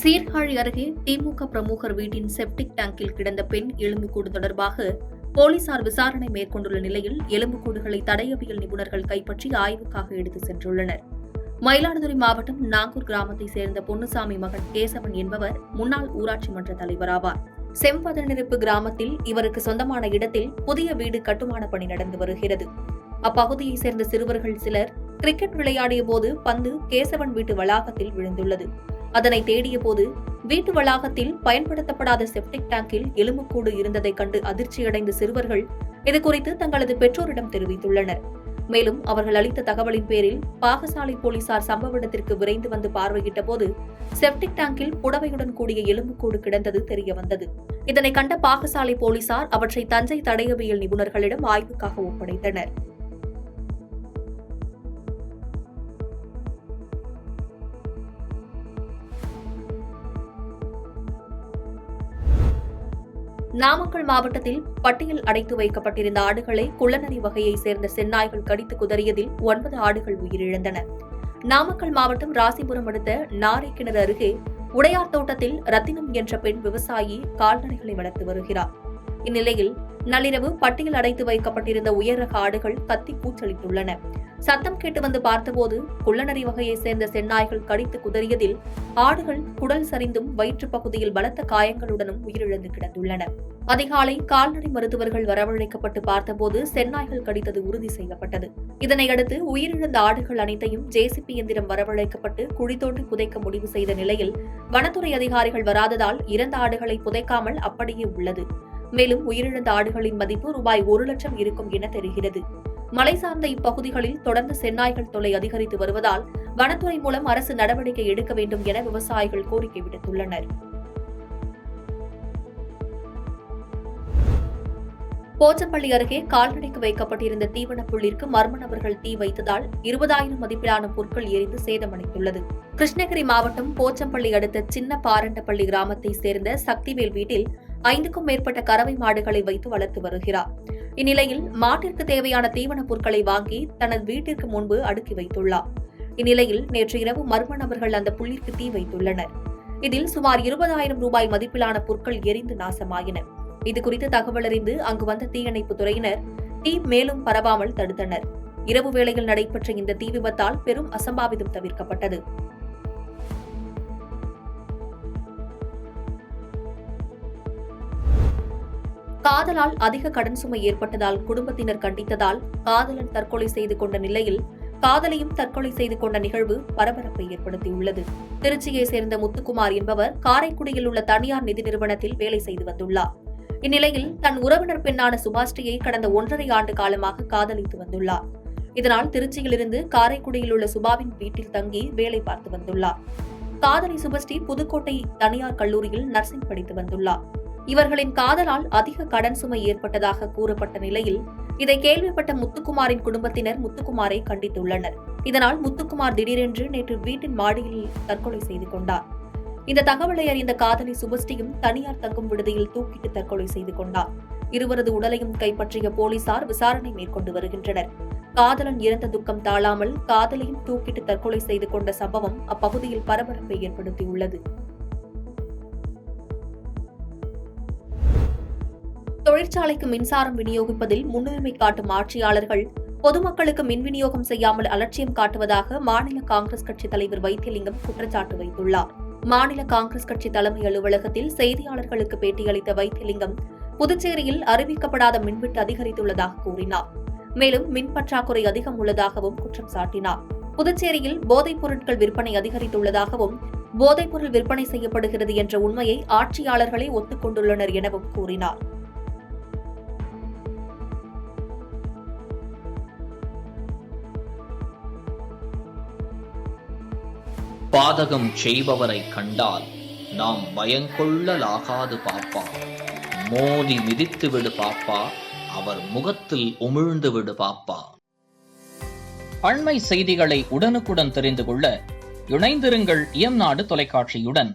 சீர்காழி அருகே திமுக பிரமுகர் வீட்டின் செப்டிக் டேங்கில் கிடந்த பெண் எலும்புக்கூடு தொடர்பாக போலீசார் விசாரணை மேற்கொண்டுள்ள நிலையில் எலும்புக்கூடுகளை தடயவியல் நிபுணர்கள் கைப்பற்றி ஆய்வுக்காக எடுத்துச் சென்றுள்ளனர். மயிலாடுதுறை மாவட்டம் நாங்கூர் கிராமத்தைச் சேர்ந்த பொன்னுசாமி மகன் கேசவன் என்பவர் முன்னாள் ஊராட்சி மன்ற தலைவராவார். செம்பதனிருப்பு கிராமத்தில் இவருக்கு சொந்தமான இடத்தில் புதிய வீடு கட்டுமான பணி நடந்து வருகிறது. அப்பகுதியைச் சேர்ந்த சிறுவர்கள் சிலர் கிரிக்கெட் விளையாடிய போது பந்து கேசவன் வீட்டு வளாகத்தில் விழுந்துள்ளது. அதனை தேடிய போது வீட்டு வளாகத்தில் பயன்படுத்தப்படாத செப்டிக் டேங்கில் எலும்புக்கூடு இருந்ததைக் கண்டு அதிர்ச்சியடைந்த சிறுவர்கள் இதுகுறித்து தங்களது பெற்றோரிடம் தெரிவித்துள்ளனர். மேலும் அவர்கள் அளித்த தகவலின் பேரில் பாகசாலை போலீசார் சம்பவ இடத்திற்கு விரைந்து வந்து பார்வையிட்ட போது செப்டிக் டேங்கில் புடவையுடன் கூடிய எலும்புக்கூடு கிடந்தது தெரியவந்தது. இதனை கண்ட பாகசாலை போலீசார் அவற்றை தஞ்சை தடயவியல் நிபுணர்களிடம் ஆய்வுக்காக ஒப்படைத்தனர். நாமக்கல் மாவட்டத்தில் பட்டியல் அடைத்து வைக்கப்பட்டிருந்த ஆடுகளை குள்ளநரி வகையைச் சேர்ந்த செந்நாய்கள் கடித்து குதறியதில் 9 ஆடுகள் உயிரிழந்தன. நாமக்கல் மாவட்டம் ராசிபுரம் அடுத்த நாரைக்கிணறு அருகே உடையார் தோட்டத்தில் ரத்தினம் என்ற பெண் விவசாயி கால்நடைகளை வளர்த்து வருகிறார். இந்நிலையில் நள்ளிரவு பட்டியல் அடைத்து வைக்கப்பட்டிருந்த உயர் ரக ஆடுகள் கத்தி கூச்சலிட்டுள்ளன. சத்தம் கேட்டு வந்து பார்த்தபோது குள்ளநரி வகையைச் சேர்ந்த செந்நாய்கள் கடித்து குதறியதில் ஆடுகள் குடல் சரிந்தும் வயிற்று பகுதியில் பலத்த காயங்களுடனும் உயிரிழந்து கிடந்துள்ளன. அதிகாலை கால்நடை மருத்துவர்கள் வரவழைக்கப்பட்டு பார்த்தபோது செந்நாய்கள் கடித்தது உறுதி செய்யப்பட்டது. இதனையடுத்து உயிரிழந்த ஆடுகள் அனைத்தையும் ஜேசிபி இயந்திரம் வரவழைக்கப்பட்டு குழி தோண்டி புதைக்க முடிவு செய்த நிலையில் வனத்துறை அதிகாரிகள் வராததால் இறந்த ஆடுகளை புதைக்காமல் அப்படியே உள்ளது. மேலும் உயிரிழந்த ஆடுகளின் மதிப்பு ரூபாய் 1 லட்சம் இருக்கும் என தெரிகிறது. மலை சார்ந்த இப்பகுதிகளில் தொடர்ந்து செந்நாய்கள் தொல்லை அதிகரித்து வருவதால் வனத்துறை மூலம் அரசு நடவடிக்கை எடுக்க வேண்டும் என விவசாயிகள் கோரிக்கை விடுத்துள்ளனர். போச்சம்பள்ளி அருகே கால்நடைக்கு வைக்கப்பட்டிருந்த தீவனப் புள்ளிற்கு மர்ம நபர்கள் தீ வைத்ததால் 20,000 மதிப்பிலான பொருட்கள் எரிந்து சேதமடைந்துள்ளது. கிருஷ்ணகிரி மாவட்டம் போச்சம்பள்ளி அடுத்த சின்ன பாரண்டப்பள்ளி கிராமத்தைச் சேர்ந்த சக்திவேல் வீட்டில் 5க்கும் மேற்பட்ட கறவை மாடுகளை வைத்து வளர்த்து வருகிறார். இந்நிலையில் மாட்டிற்கு தேவையான தீவனப் பொருட்களை வாங்கி தனது வீட்டிற்கு முன்பு அடுக்கி வைத்துள்ளார். இந்நிலையில் நேற்று இரவு மர்ம நபர்கள் அந்த புள்ளிற்கு தீ வைத்துள்ளனர். இதில் சுமார் 20,000 ரூபாய் மதிப்பிலான பொருட்கள் எரிந்து நாசமாயின. இதுகுறித்து தகவல் அறிந்து அங்கு வந்த தீயணைப்பு துறையினர் தீ மேலும் பரவாமல் தடுத்தனர். இரவு வேளையில் நடைபெற்ற இந்த தீ விபத்தால் பெரும் அசம்பாவிதம் தவிர்க்கப்பட்டது. காதலால் அதிக கடன் சுமை ஏற்பட்டதால் குடும்பத்தினர் கண்டித்ததால் காதலன் தற்கொலை செய்து கொண்ட நிலையில் காதலியும் தற்கொலை செய்து கொண்ட நிகழ்வு பரபரப்பை ஏற்படுத்தியுள்ளது. திருச்சியை சேர்ந்த முத்துக்குமார் என்பவர் காரைக்குடியில் உள்ள தனியார் நிதி நிறுவனத்தில் வேலை செய்து வந்துள்ளார். இந்நிலையில் தன் உறவினர் பெண்ணான சுபாஸ்ரீயை கடந்த 1.5 ஆண்டு காலமாக காதலித்து வந்துள்ளார். இதனால் திருச்சியிலிருந்து காரைக்குடியில் உள்ள சுபாவின் வீட்டில் தங்கி வேலை பார்த்து வந்துள்ளார். காதலி சுபஸ்ரீ புதுக்கோட்டை தனியார் கல்லூரியில் நர்சிங் படித்து வந்துள்ளார். இவர்களின் காதலால் அதிக கடன் சுமை ஏற்பட்டதாக கூறப்பட்ட நிலையில் இதை கேள்விப்பட்ட முத்துக்குமாரின் குடும்பத்தினர் முத்துக்குமாரை கண்டித்துள்ளனர். இதனால் முத்துக்குமார் திடீரென்று நேற்று வீட்டின் மாடியில் தற்கொலை செய்து கொண்டார். இந்த தகவலை அறிந்த காதலி சுபஸ்ரீயும் தனியார் தங்கும் விடுதியில் தூக்கிட்டு தற்கொலை செய்து கொண்டார். இருவரது உடலையும் கைப்பற்றிய போலீசார் விசாரணை மேற்கொண்டு வருகின்றனர். காதலன் இறந்த துக்கம் தாழாமல் காதலையும் தூக்கிட்டு தற்கொலை செய்து கொண்ட சம்பவம் அப்பகுதியில் பரபரப்பை ஏற்படுத்தியுள்ளது. தொழிற்சாலைக்கு மின்சாரம் விநியோகிப்பதில் முன்னுரிமை காட்டும் ஆட்சியாளர்கள் பொதுமக்களுக்கு மின் விநியோகம் செய்யாமல் அலட்சியம் காட்டுவதாக மாநில காங்கிரஸ் கட்சி தலைவர் வைத்தியலிங்கம் குற்றச்சாட்டு வைத்துள்ளார். மாநில காங்கிரஸ் கட்சி தலைமை அலுவலகத்தில் செய்தியாளர்களுக்கு பேட்டியளித்த வைத்தியலிங்கம் புதுச்சேரியில் அறிவிக்கப்படாத மின்வெட்டு அதிகரித்துள்ளதாக கூறினார். மேலும் மின் பற்றாக்குறை அதிகம் உள்ளதாகவும் குற்றம் சாட்டினார். புதுச்சேரியில் போதைப் பொருட்கள் விற்பனை அதிகரித்துள்ளதாகவும் போதைப் பொருள் விற்பனை செய்யப்படுகிறது என்ற உண்மையை ஆட்சியாளர்களே ஒத்துக்கொண்டுள்ளனர் எனவும் கூறினார். பாதகம் செய்பவரை கண்டால் நாம் பயங்கொள்ளலாகாது பாப்பா. மோதி மிதித்து விடு பாப்பா, அவர் முகத்தில் உமிழ்ந்து விடு பாப்பா. அண்மை செய்திகளை உடனுக்குடன் தெரிந்து கொள்ள இணைந்திருங்கள் இயம்நாடு தொலைக்காட்சியுடன்.